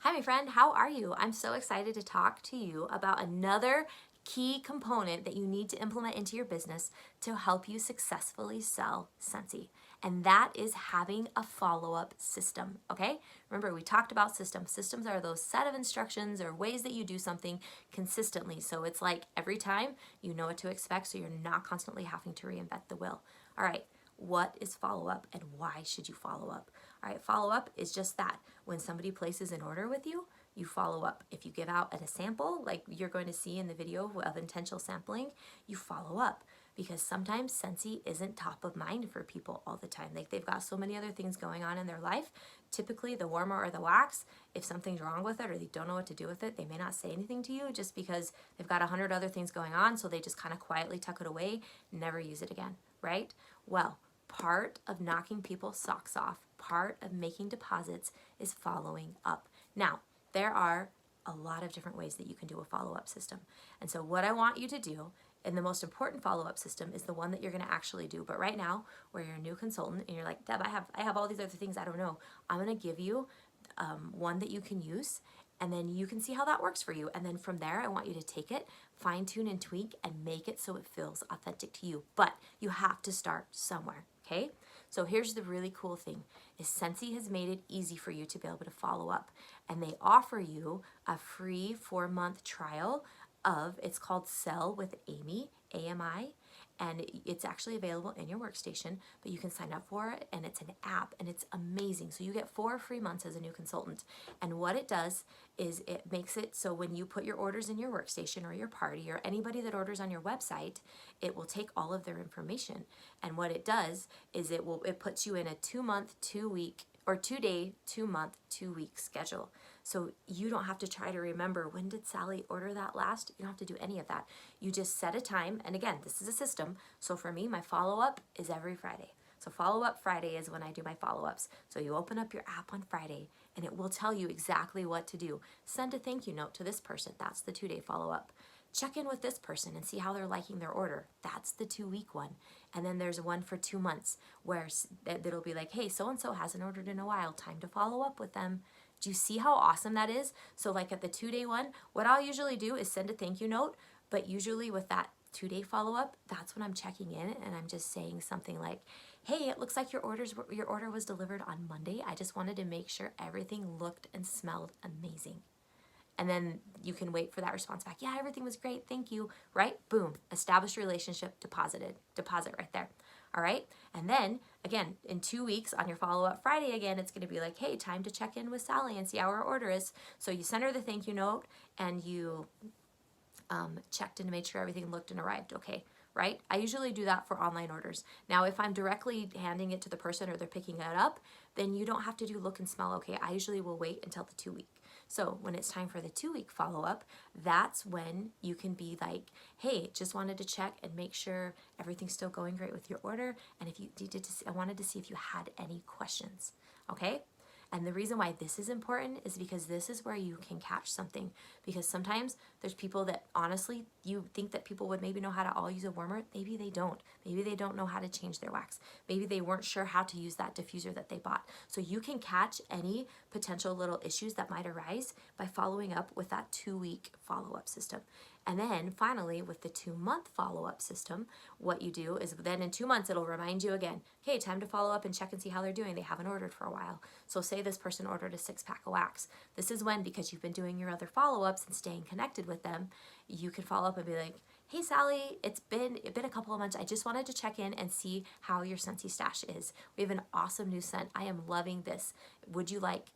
Hi, my friend. How are you? I'm so excited to talk to you about another key component that you need to implement into your business to help you successfully sell Scentsy. And that is having a follow-up system, okay? Remember, we talked about systems. Systems are those set of instructions or ways that you do something consistently. So it's like every time you know what to expect, so you're not constantly having to reinvent the wheel. All right, what is follow-up and why should you follow up? All right, follow-up is just that. When somebody places an order with you, you follow up. If you give out at a sample, like you're going to see in the video of intentional sampling, you follow up because sometimes Scentsy isn't top of mind for people all the time. Like they've got so many other things going on in their life. Typically the warmer or the wax, if something's wrong with it or they don't know what to do with it, they may not say anything to you just because they've got 100 other things going on. So they just kind of quietly tuck it away, never use it again, right? Well, part of knocking people's socks off, part of making deposits is following up. Now, there are a lot of different ways that you can do a follow-up system. And so what I want you to do, and the most important follow-up system is the one that you're going to actually do. But right now, where you're a new consultant and you're like, Deb, I have all these other things I don't know. I'm going to give you one that you can use, and then you can see how that works for you. And then from there, I want you to take it, fine tune and tweak, and make it so it feels authentic to you. But you have to start somewhere, okay? So here's the really cool thing is Scentsy has made it easy for you to be able to follow up. And they offer you a free 4-month trial of, it's called Sell with Amy, AMI, and it's actually available in your workstation, but you can sign up for it, and it's an app, and it's amazing. So you get 4 free months as a new consultant. And what it does is it makes it so when you put your orders in your workstation or your party or anybody that orders on your website, it will take all of their information. And what it does is it puts you in a 2-month, 2-week, or 2-day, 2-month, 2-week schedule. So you don't have to try to remember, when did Sally order that last? You don't have to do any of that. You just set a time, and again, this is a system. So for me, my follow-up is every Friday. So follow-up Friday is when I do my follow-ups. So you open up your app on Friday, and it will tell you exactly what to do. Send a thank you note to this person. That's the 2-day follow-up. Check in with this person and see how they're liking their order. That's the 2-week one. And then there's one for 2 months where it'll be like, hey, so-and-so hasn't ordered in a while. Time to follow up with them. Do you see how awesome that is? So like at the 2-day one, what I'll usually do is send a thank you note, but usually with that 2-day follow-up, that's when I'm checking in and I'm just saying something like, hey, it looks like your order was delivered on Monday. I just wanted to make sure everything looked and smelled amazing. And then you can wait for that response back. Yeah, everything was great. Thank you. Right? Boom. Established relationship, deposit right there. All right. And then again, in 2 weeks on your follow-up Friday again, it's going to be like, hey, time to check in with Sally and see how her order is. So you send her the thank you note and you checked and made sure everything looked and arrived okay, right? I usually do that for online orders. Now, if I'm directly handing it to the person or they're picking it up, then you don't have to do look and smell okay. I usually will wait until the 2-week. So when it's time for the 2-week follow-up, that's when you can be like, hey, just wanted to check and make sure everything's still going great with your order. And if you did, I wanted to see if you had any questions, okay? And the reason why this is important is because this is where you can catch something. Because sometimes there's people that honestly, you think that people would maybe know how to all use a warmer. Maybe they don't. Maybe they don't know how to change their wax. Maybe they weren't sure how to use that diffuser that they bought. So you can catch any potential little issues that might arise by following up with that 2-week follow-up system. And then finally, with the 2-month follow-up system, what you do is then in 2 months, it'll remind you again, okay, time to follow up and check and see how they're doing. They haven't ordered for a while. So say this person ordered a 6-pack of wax. This is when, because you've been doing your other follow-ups and staying connected with them, you can follow up and be like, hey, Sally, it's been a couple of months. I just wanted to check in and see how your Scentsy stash is. We have an awesome new scent. I am loving this. Would you like,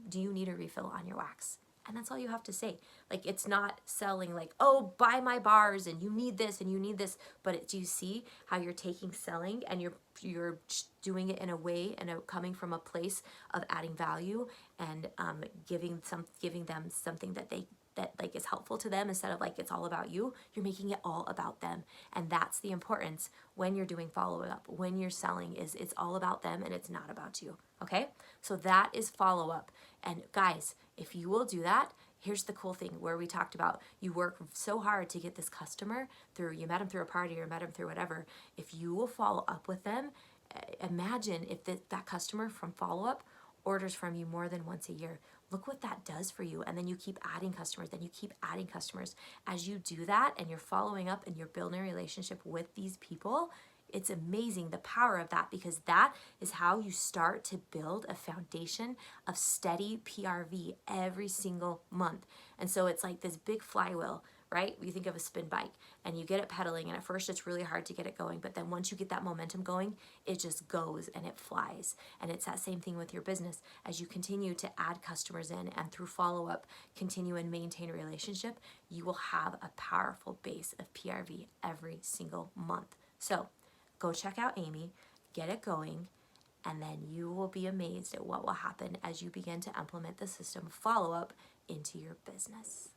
do you need a refill on your wax? And that's all you have to say. Like, it's not selling like, oh, buy my bars and you need this and you need this. But do you see how you're taking selling and you're doing it in a way and coming from a place of adding value and giving them something that like is helpful to them instead of like it's all about you. You're making it all about them. And that's the importance when you're doing follow-up, when you're selling, is it's all about them and it's not about you. Okay? So that is follow-up. And guys, if you will do that, here's the cool thing where we talked about you work so hard to get this customer through, you met them through a party or met them through whatever. If you will follow up with them, imagine if that customer from follow-up orders from you more than once a year. look what that does for you. And then you keep adding customers, then you keep adding customers. As you do that and you're following up and you're building a relationship with these people, it's amazing the power of that, because that is how you start to build a foundation of steady PRV every single month. And so it's like this big flywheel, right? You think of a spin bike and you get it pedaling, and at first it's really hard to get it going, but then once you get that momentum going, it just goes and it flies. And it's that same thing with your business. As you continue to add customers in and through follow-up, continue and maintain a relationship, you will have a powerful base of PRV every single month. So go check out Amy, get it going, and then you will be amazed at what will happen as you begin to implement the system follow-up into your business.